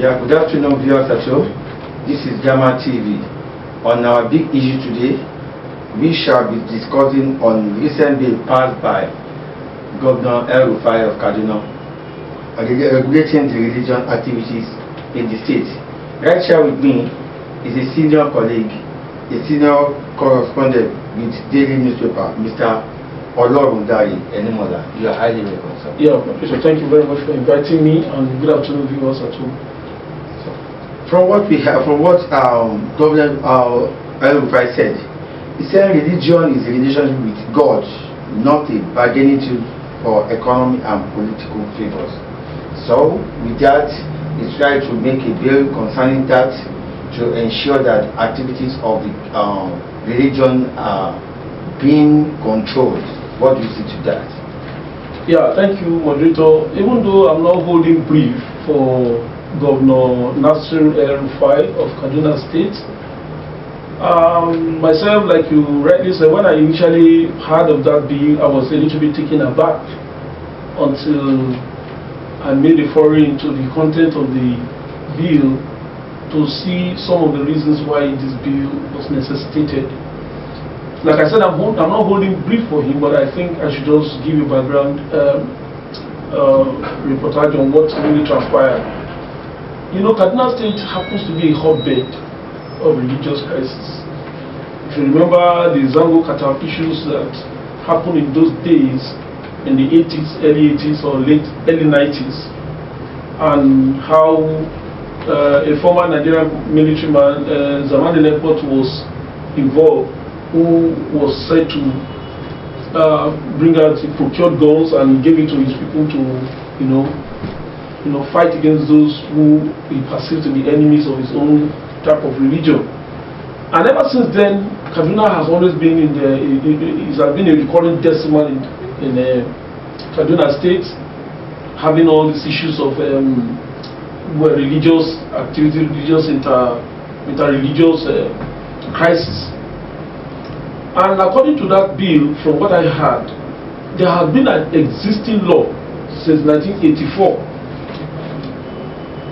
Yeah, good afternoon, viewers at home. This is DAMA TV. On our big issue today, we shall be discussing on recent bill passed by Governor El-rufai of Kaduna, regulating the religion activities in the state. Right here with me is a senior colleague, a senior correspondent with daily newspaper, Mr. Enimola. You are highly welcome, sir. Yeah, Professor, thank you very much for inviting me, and good afternoon, viewers at home. From what we have, Governor El-rufai said, he said religion is a relationship with God, not a bargaining tool for economic and political favors. So, with that, he tried to make a bill concerning that to ensure that activities of the religion are being controlled. What do you say to that? Yeah, thank you, moderator. Even though I'm not holding brief for Governor Nasir El-rufai of Kaduna State, myself, like you rightly said, when I initially heard of that bill, I was a little bit taken aback until I made a foray into the content of the bill to see some of the reasons why this bill was necessitated. Like I said, I'm not holding brief for him, but I think I should just give you background reportage on what really transpired. You know, Kaduna State happens to be a hotbed of religious crisis. If you remember the Zango Kata issues that happened in those days, in the 80s, early 80s or early 90s, and how a former Nigerian military man, Zaman El-rufai, was involved, who was said to bring out, he procured guns and gave it to his people to, fight against those who he perceived to be enemies of his own type of religion. And ever since then, Kaduna has always been it has been a recurring decimal in Kaduna State, having all these issues of religious activity, inter-religious crisis. And according to that bill, from what I heard, there has been an existing law since 1984,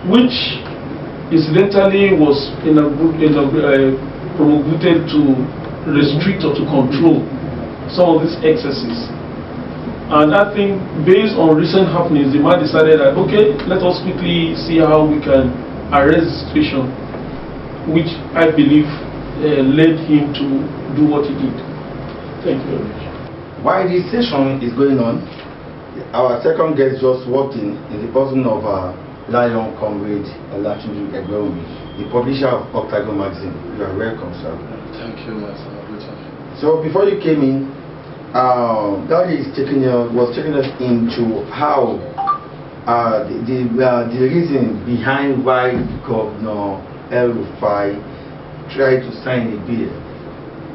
which incidentally was promulgated to restrict or to control some of these excesses. And I think based on recent happenings, the man decided that, okay, let us quickly see how we can arrest the situation, which I believe led him to do what he did. Thank you very much. While this session is going on, our second guest just walked in the person of Lion Comrade Tunji, Egbewunmi, the publisher of Octagon magazine. You are welcome, sir. Thank you, Master. So before you came in, Daddy was taking us into how the reason behind why Governor El-rufai tried to sign a bill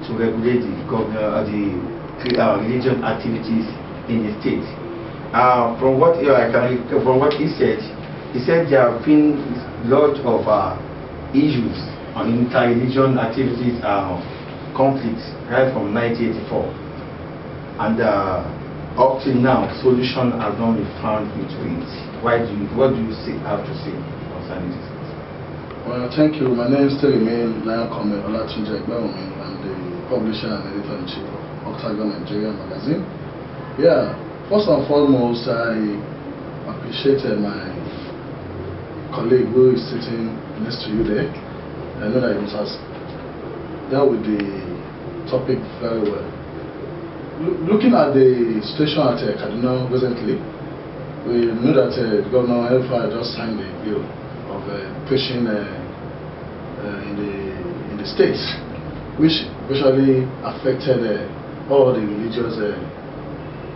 to regulate the religion activities in the state. From what he said there have been lots of issues on inter-religion activities, conflicts right from 1984, and up till now, solution has not been found between it. What do you have to say concerning this? Well, thank you. My name still remains Senior Correspondent Tunji. I'm the publisher and editor-in-chief of Octagon Nigeria magazine. Yeah, first and foremost, I appreciated my colleague who is sitting next to you there. I know that he has dealt with the topic very well. Looking at the situation at Kaduna recently, we know that Governor El-rufai just signed a bill of preaching in the states, which virtually affected all the religious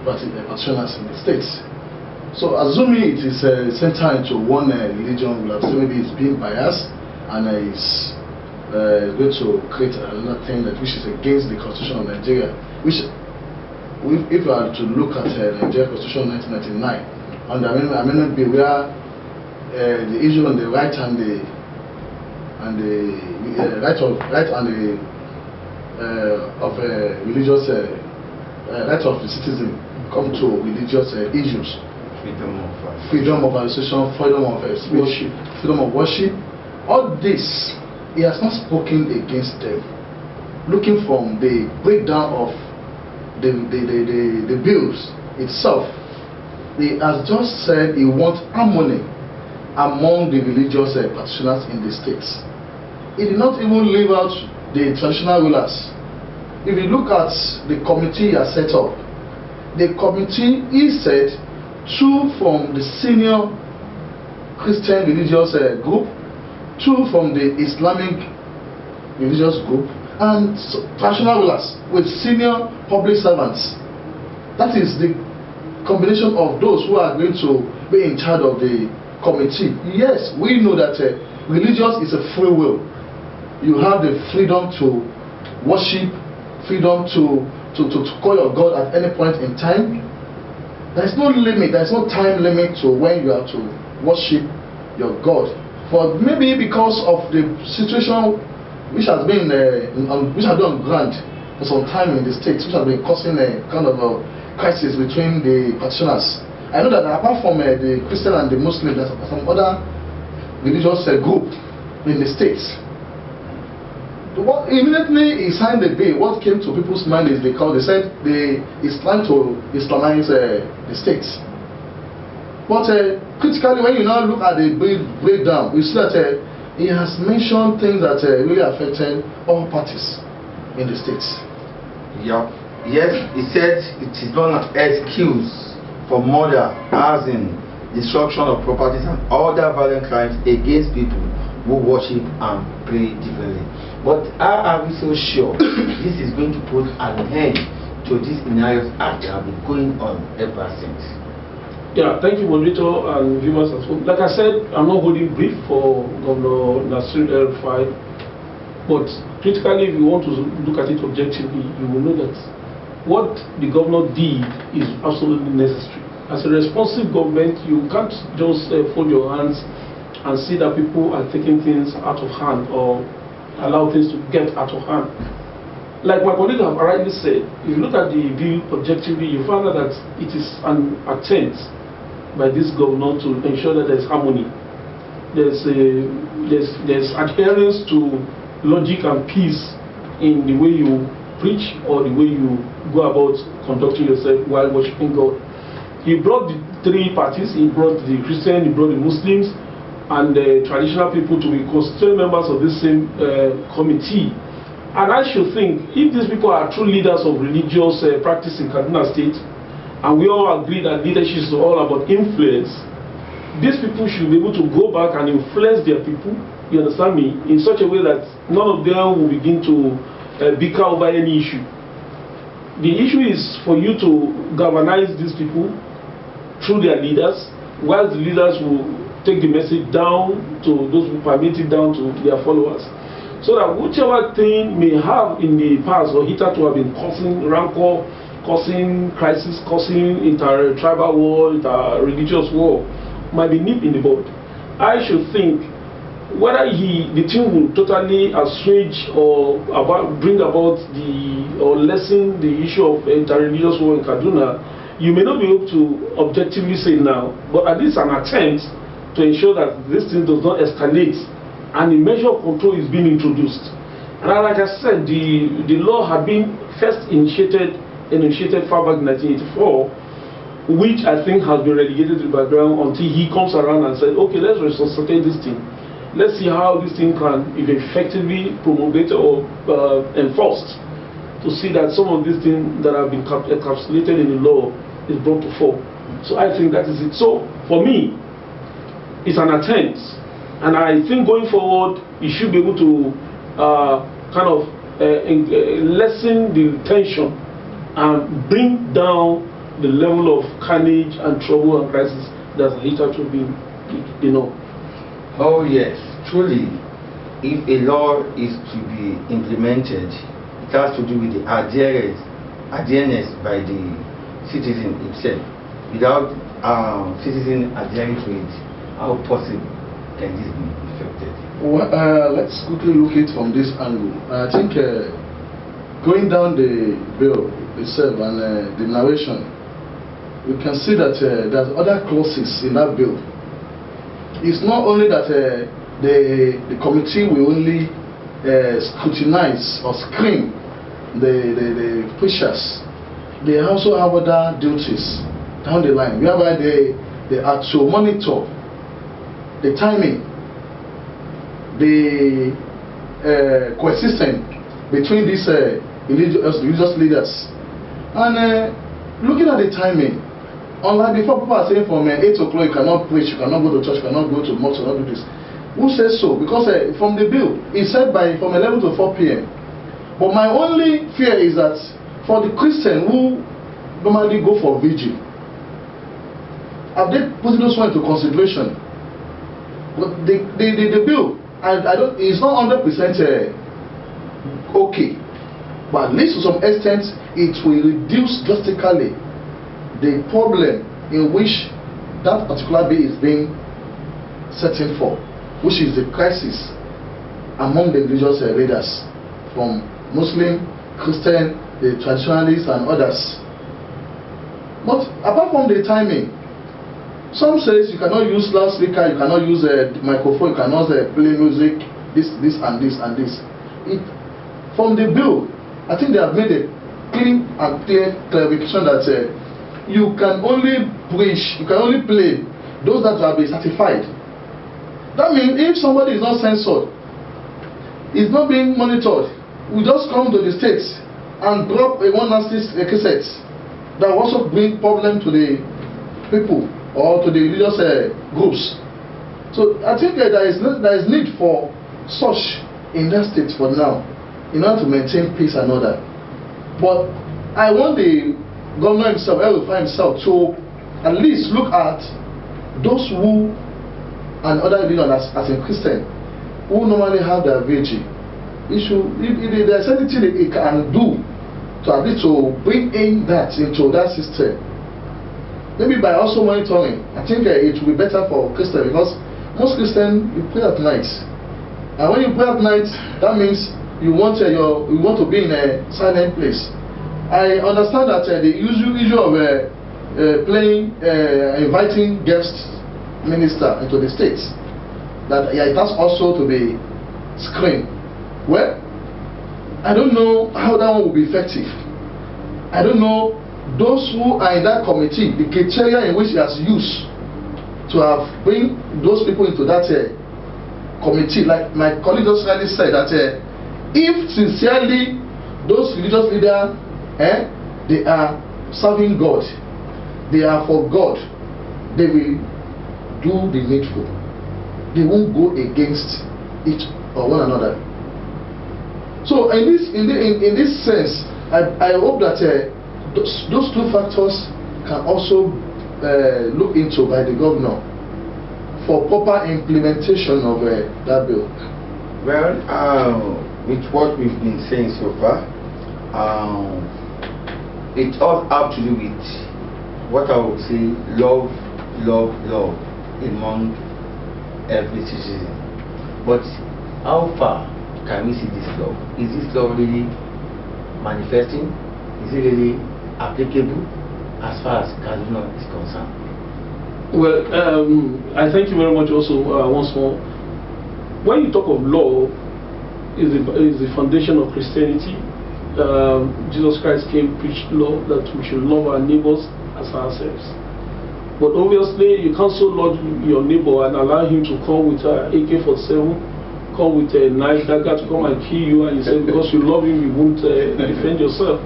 practitioners in the states. So, assuming it is centered into one religion, we'll have to say maybe it's being biased and it's going to create another thing which is against the Constitution of Nigeria. Which, if we are to look at the Nigeria Constitution 1999, and the amendment bill where the issue on the right and the religious right of the citizen come to religious issues. freedom of association, freedom of speech, freedom of worship. All this, he has not spoken against them. Looking from the breakdown of the bills itself, he has just said he wants harmony among the religious practitioners in the states. He did not even leave out the traditional rulers. If you look at the committee he has set up, the committee, he said, 2 from the senior Christian religious group, 2 from the Islamic religious group, and traditional rulers with senior public servants. That is the combination of those who are going to be in charge of the committee. Yes, we know that religious is a free will. You have the freedom to worship, freedom to call your God at any point in time. There is no limit, there is no time limit to when you have to worship your God. But maybe because of the situation which has been on ground for some time in the States, which has been causing a kind of a crisis between the practitioners. I know that apart from the Christian and the Muslim, there's some other religious group in the States. Immediately he signed the bill, what came to people's mind is because they said he's trying to Islamize the states. But critically, when you now look at the breakdown, you see that he has mentioned things that really affected all parties in the states. Yeah. Yes, he said it is not an excuse for murder, as in destruction of properties and other violent crimes against people who worship and pray differently. But how are we so sure this is going to put an end to this inarious act that have been going on ever since? Yeah, thank you, moderator and viewers as well. Like I said, I'm not holding brief for Governor Nasir El-rufai, but critically, if you want to look at it objectively, you will know that what the governor did is absolutely necessary. As a responsive government, you can't just fold your hands and see that people are taking things out of hand or allow things to get out of hand. Like my colleague have rightly said, if you look at the bill objectively, you find out that it is an attempt by this governor to ensure that there is harmony. There's adherence to logic and peace in the way you preach or the way you go about conducting yourself while worshiping God. He brought the 3 parties, he brought the Christian, he brought the Muslims, and the traditional people to be constituent members of this same committee. And I should think, if these people are true leaders of religious practice in Kaduna State, and we all agree that leadership is all about influence, these people should be able to go back and influence their people, you understand me, in such a way that none of them will begin to bicker over any issue. The issue is for you to galvanize these people through their leaders, while the leaders will take the message down to those who permit it down to their followers, so that whichever thing may have in the past or hitherto have been causing rancor, causing crisis, causing inter-tribal war, inter-religious war, might be nipped in the bud. I should think whether the thing will totally assuage or bring about or lessen the issue of inter-religious war in Kaduna, you may not be able to objectively say now, but at least an attempt to ensure that this thing does not escalate and a measure of control is being introduced. And like I said, the law had been first initiated far back in 1984, which I think has been relegated to the background until he comes around and said, okay, let's resuscitate this thing. Let's see how this thing can be effectively promulgated or enforced, to see that some of these things that have been encapsulated in the law is brought to fore. So I think that is it. So for me, it's an attempt, and I think going forward, you should be able to lessen the tension and bring down the level of carnage and trouble and crisis that's hitherto been, Oh yes, truly, if a law is to be implemented, it has to do with the adherence by the citizen itself. Without citizen adhering to it, how possible can this be effected? Well, let's quickly look at it from this angle. I think going down the bill itself and the narration, we can see that there's other clauses in that bill. It's not only that the committee will only scrutinize or screen the preachers. They also have other duties down the line, whereby they are to monitor the timing, the coexistence between these religious leaders. And looking at the timing, unlike before, people are saying from 8 o'clock you cannot preach, you cannot go to church, you cannot go to mosque, you cannot do this. Who says so? Because from the bill, it said from 11 to 4 p.m. But my only fear is that for the Christian who normally go for vigil, have they put those one into consideration? But the bill, it's not 100% okay, but at least to some extent it will reduce drastically the problem in which that particular bill is being setting for, which is the crisis among the religious leaders, from Muslim, Christian, the traditionalists and others. But apart from the timing, some says you cannot use loudspeaker, you cannot use a microphone, you cannot play music, this and this and this. From the bill, I think they have made a clean and clear clarification that you can only preach, you can only play those that have been certified. That means if somebody is not censored, is not being monitored, we just come to the states and drop a one nasty cassette that will also bring problem to the people or to the religious groups. So I think there is need for such in that state for now, in order to maintain peace and order. But I want the governor himself, El-rufai himself, to at least look at those who and other religions as a Christian who normally have their vigil. If there's anything it can do to at least to bring in that into that system, maybe by also monitoring, I think it will be better for Christians, because most Christians, you pray at night, and when you pray at night, that means you want to be in a silent place. I understand that the issue of inviting guest minister into the states, that it has also to be screened. Well, I don't know how that one will be effective. I don't know those who are in that committee, the criteria in which he has used to have bring those people into that committee. Like my colleague just rightly said, that if sincerely those religious leaders, they are serving God, they are for God, they will do the needful. They won't go against each or one another. So in this sense, I hope that those two factors can also look into by the governor for proper implementation of that bill. Well, with what we've been saying so far, it all have to do with what I would say love among every citizen. But how far can we see this law? Is this law really manifesting? Is it really applicable as far as Kaduna is concerned? Well, I thank you very much also once more. When you talk of law, is the foundation of Christianity. Jesus Christ came preached law that we should love our neighbors as ourselves. But obviously, you can't so love your neighbor and allow him to come with AK-47, come with a knife dagger to come and kill you, and you say because you love him you won't defend yourself.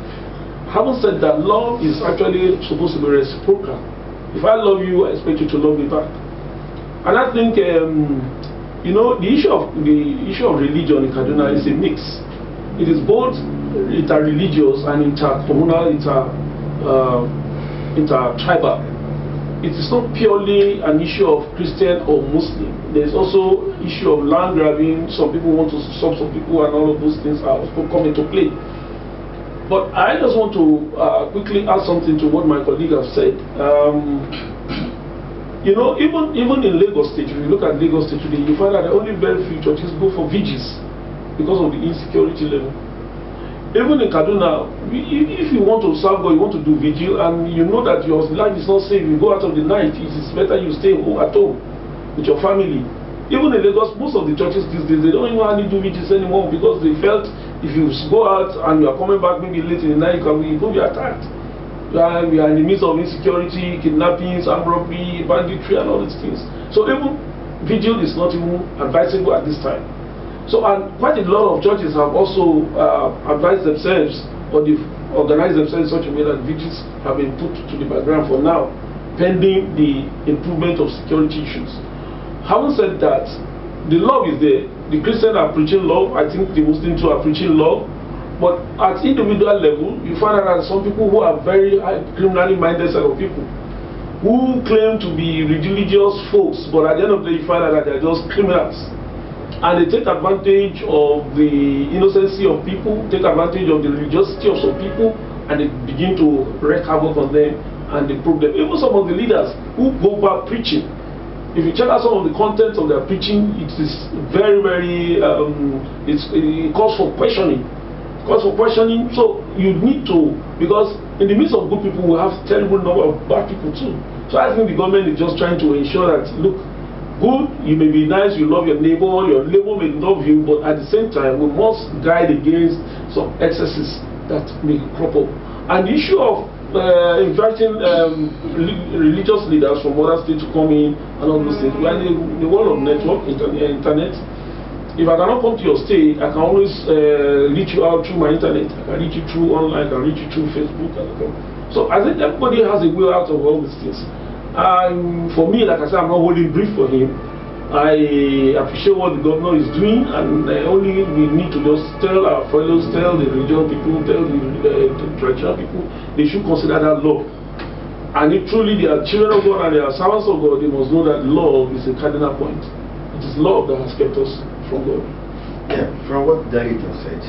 Having said that, love is actually supposed to be reciprocal. If I love you, I expect you to love me back. And I think you know, the issue of religion in Kaduna is a mix. It is both inter-religious and inter-communal, inter-tribal. It is not purely an issue of Christian or Muslim. There is also issue of land grabbing. Some people want to stop some people, and all of those things are also come into play. But I just want to quickly add something to what my colleague has said. You know, even in Lagos State, if you look at Lagos State today, you find that only very few churches go for vigils because of the insecurity level. Even in Kaduna, if you want to serve God, you want to do vigil, and you know that your life is not safe, you go out of the night, it is better you stay at home with your family. Even in Lagos, most of the churches these days, they don't even hardly do vigils anymore, because they felt if you go out and you are coming back maybe late in the night, you could be attacked. We are in the midst of insecurity, kidnappings, armed robbery, banditry, and all these things. So even vigil is not even advisable at this time. So, and quite a lot of churches have also advised themselves, or they've organized themselves in such a way that vigils have been put to the background for now, pending the improvement of security issues. Having said that, the love is there. The Christians are preaching love. I think the Muslims too are preaching love. But at individual level, you find out that some people who are very criminally minded set of people, who claim to be religious folks, but at the end of the day, you find out that they're just criminals. And they take advantage of the innocency of people, take advantage of the religiosity of some people, and they begin to wreak havoc on them and they prove them. Even some of the leaders who go back preaching, if you check out some of the contents of their preaching, it is very, very, it calls for questioning. So you need to, because in the midst of good people, we have terrible number of bad people too. So I think the government is just trying to ensure that, look, good, you may be nice, you love your neighbor may love you, but at the same time, we must guide against some excesses that may crop up. And the issue of inviting religious leaders from other states to come in and all those things, we are in the world of network, internet. If I cannot come to your state, I can always reach you out through my internet. I can reach you through online, I can reach you through Facebook. So I think everybody has a way out of all these things. For me, like I said, I'm not holding brief for him. I appreciate what the governor is doing, and only we need to just tell our fellows, tell the religious people, tell the traditional people, they should consider that law. And if truly they are children of God and they are servants of God, they must know that love is a cardinal point. It is love that has kept us from God. Yeah, from what Daddy just said,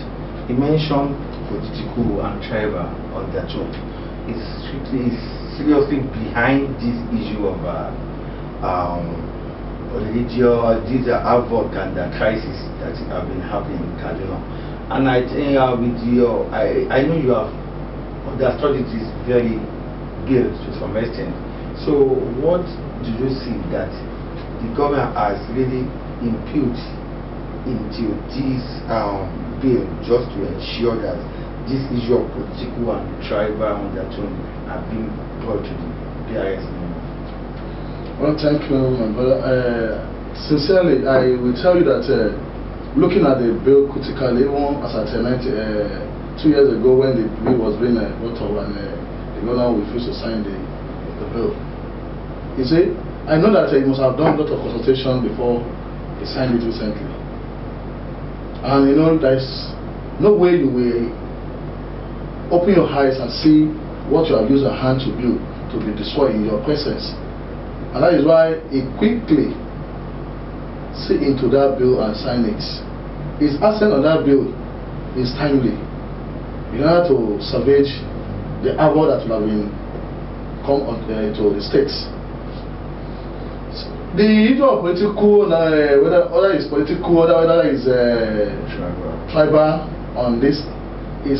he mentioned political and tribal on that job. It's seriously behind this issue of religion, these are havoc and the crisis that have been happening in Kaduna. And I think with your, I know you have understood it is very good to some extent. So what do you see that the government has really input into this bill just to ensure that this issue of political and tribal undertone are being brought to the PIS? Well, thank you, my brother. Sincerely, I will tell you that looking at the bill critically, even as at 2 years ago when the bill was being brought up and the governor refused to sign the bill. You see, I know that he must have done a lot of consultation before he signed it recently. And you know, there's no way you will open your eyes and see what you have used your hand to build to be destroyed in your presence. And that is why he quickly see into that bill and sign it. His assent on that bill is timely in order to salvage the havoc that will have been come to the states. The issue of political, whether it's political, whether it's tribal on this, he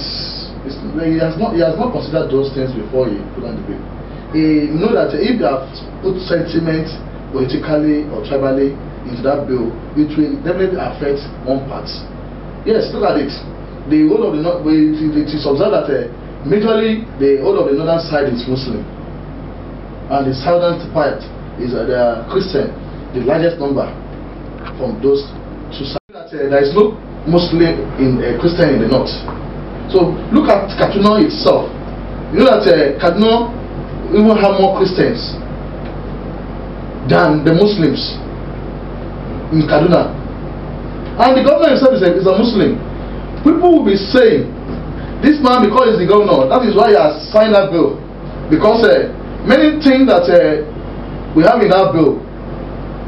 has not considered those things before he put on the bill. He knows that if they have put sentiment politically or tribally into that bill, it will definitely affect one part. Yes, look at it. The whole of the north, it is observed that majorly the whole of the northern side is Muslim, and the southern part is they are Christian, the largest number from those two sides. There is no Muslim in Christian in the north. So look at Kaduna itself. You know that Kaduna even have more Christians than the Muslims in Kaduna, and the governor himself is a Muslim. People will be saying, this man, because he's the governor, that is why he has signed that bill, because many things that we have in that bill,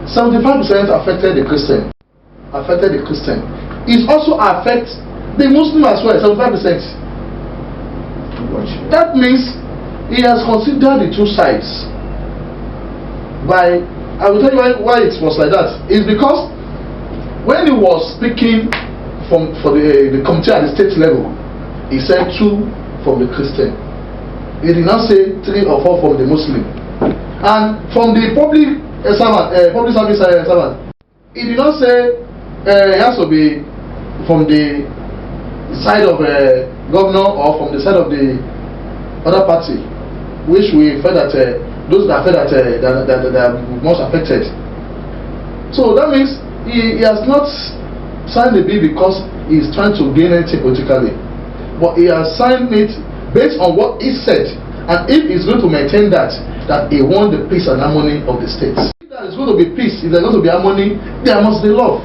75% affected the Christian. It also affects the Muslim as well, 75%. That means he has considered the two sides. I will tell you why it was like that. It's because when he was speaking for the committee at the state level, he said 2 from the Christian. He did not say 3 or 4 from the Muslim. And from the public service servant, he did not say it has to be from the side of governor or from the side of the other party, which we felt that those that felt that are most affected. So that means he has not signed the bill because he is trying to gain anything politically, but he has signed it based on what he said, and if he's going to maintain that he wants the peace and harmony of the state. If there is going to be peace, if there's going to be harmony, there must be love.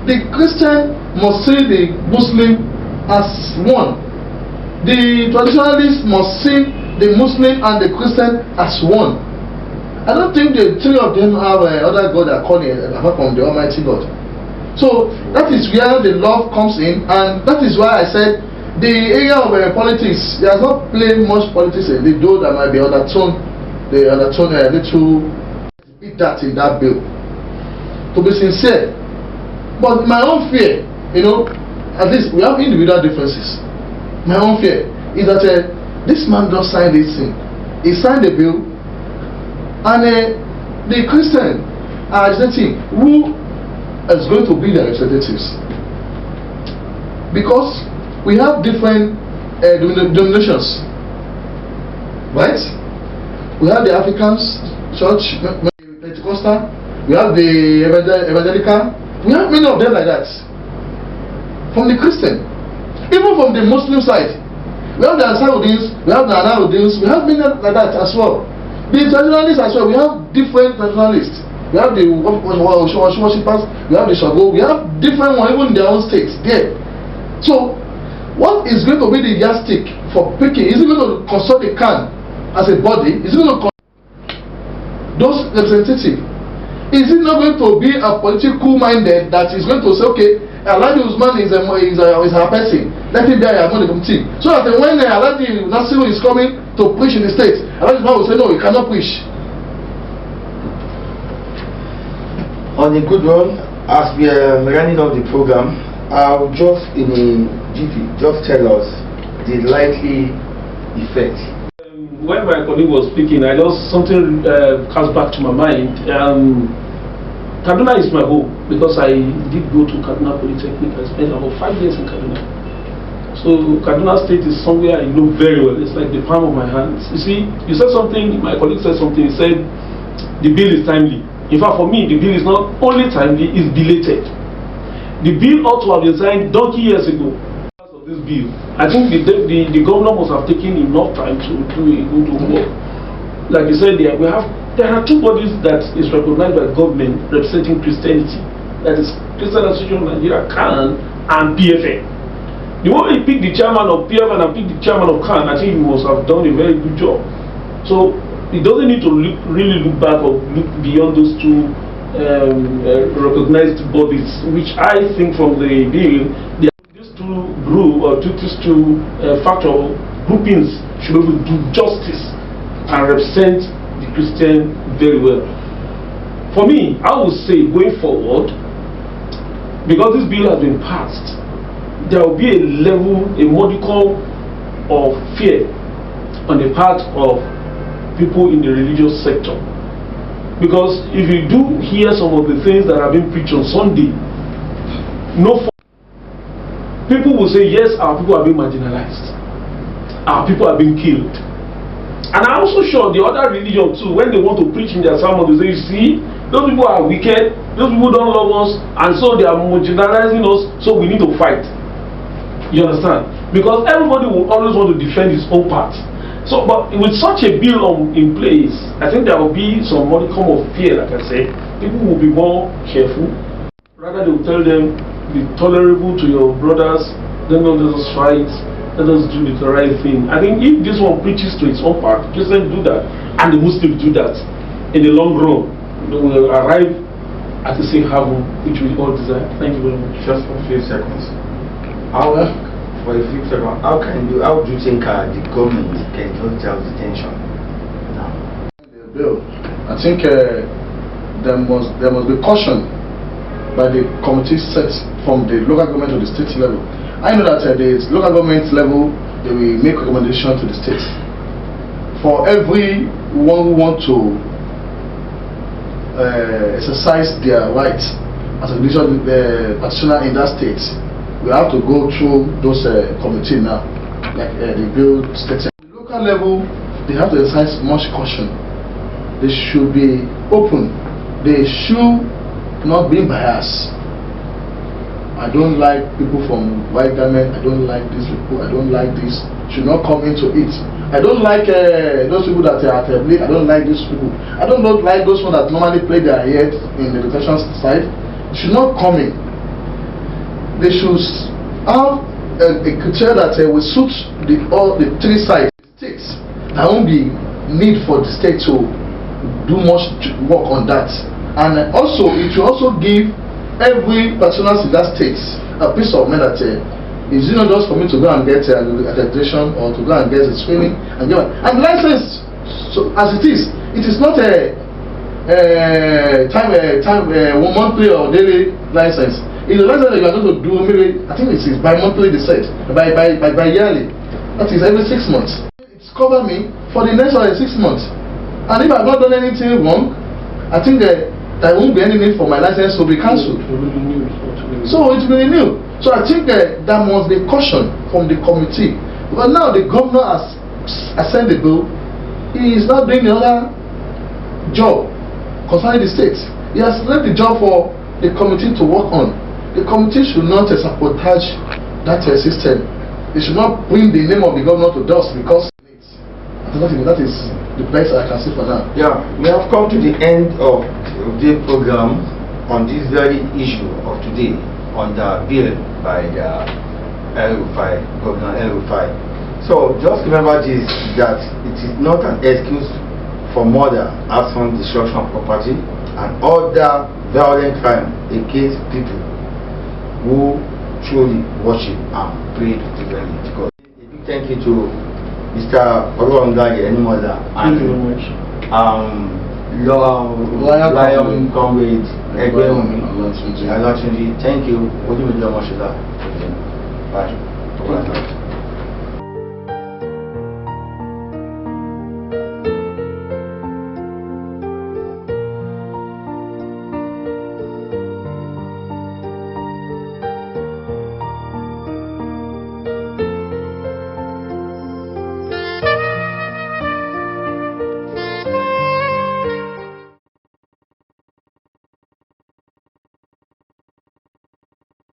The Christian must see the Muslim as one. The traditionalists must see the Muslim and the Christian as one. I don't think the 3 of them have other God are calling apart from the Almighty God. So that is where the love comes in, and that is why I said the area of politics, they have not played much politics in it, though there might be undertone a little bit that in that bill. To be sincere, but my own fear, at least we have individual differences. My own fear is that this man just signed this thing. He signed the bill, and the Christian are agitating who is going to be their representatives, because we have different denominations, right? We have the Africans church, Pentecostal, we have the evangelical, we have many of them like that. From the Christian, even from the Muslim side, we have the Ansarudins, we have the Anarudins, we have many like that as well. The traditionalists as well, we have different traditionalists. We have the worshippers, we have the Shago, we have different ones, even in their own states there. So, what is going to be the yardstick for picking? Is it going to consult the CAN as a body? Is it going to consult those representatives? Is it not going to be a political minded that is going to say, okay, Alhaji Usman is a person, let him be among the committee, so that when Alhaji Nasir is coming to preach in the state, Alhaji Usman will say no, he cannot preach. On a good one, as we are running off the program, I'll just in a GP just tell us the likely effect. When my colleague was speaking, something comes back to my mind. Kaduna is my home because I did go to Kaduna Polytechnic. I spent about 5 years in Kaduna. So Kaduna State is somewhere I know very well. It's like the palm of my hands. You see, you said something, my colleague said something, he said the bill is timely. In fact, for me, the bill is not only timely, it's belated. The bill ought to have been signed donkey years ago. Of this bill, I think the governor must have taken enough time to do a good work. Like you said, there are 2 bodies that is recognized by government representing Christianity. That is Christian Association of Nigeria, CAN, and PFN. The moment he picked the chairman of PFN and picked the chairman of CAN, I think he must have done a very good job. So he doesn't need to really look back or look beyond those 2 recognized bodies, which I think from the bill, these 2 group or these 2 factor groupings should be able to do justice and represent the Christian very well. For me, I would say going forward, because this bill has been passed, there will be a modicum of fear on the part of people in the religious sector. Because if you do hear some of the things that have been preached on Sunday, people will say, yes, our people are being marginalized, our people are being killed. And I'm also sure the other religion too, when they want to preach in their sermon, they say, you see, those people are wicked, those people don't love us, and so they are marginalizing us, so we need to fight. You understand? Because everybody will always want to defend his own part. So, but with such a bill in place, I think there will be some modicum of fear, like I said. People will be more careful. Rather, they will tell them, be tolerable to your brothers, then let us fight, let us do the right thing. I think if this one preaches to its own part, Christians do that, and the Muslims do that, in the long run, they will arrive at the same heaven which we all desire. Thank you very much. Just for a few seconds. How do you think the government can just tell the tension now? The bill, I think there must be caution by the committee set from the local government to the state level. I know that the local government level, they will make recommendation to the states. For everyone who want to exercise their rights as a religious practitioner in that state, we have to go through those committees now, like the bill states. At the local level, they have to exercise much caution. They should be open. They should not be biased. I don't like people from white garment. I don't like these people. I don't like this. Should not come into it. I don't like those people that are at I don't like these people. I don't like those ones that normally play their heads in the detention side. Should not come in. They should have a criteria that will suit all the three sides. States. There won't be need for the state to do much work on that. And also, it will also give every practitioner in that state a peace of mind that it's not just for me to go and get accreditation or to go and get a training and get and license. So as it is not a monthly or daily license. It's a license that you are going to do maybe, I think it is bi-monthly, they said, by yearly. That is every 6 months. It's cover me for the next 6 months. And if I've not done anything wrong, I think there won't be any need for my license to be cancelled. So it will be renewed. So I think there must be caution from the committee. But now the governor has assigned the bill. He is not doing the other job concerning the states. He has left the job for the committee to work on. The committee should not sabotage that system. They should not bring the name of the governor to dust because that is the best I can see for now. Yeah, we have come to the end of the program on this very issue of today on the bill by the El-rufai, Governor El-rufai. So just remember this, that it is not an excuse for murder, arson, destruction of property, and other violent crime against people who truly worship and pray to the God. A big thank you to Mr. Enimola and Lion Comrade Egbewunmi. Tunji. Thank you. Bye.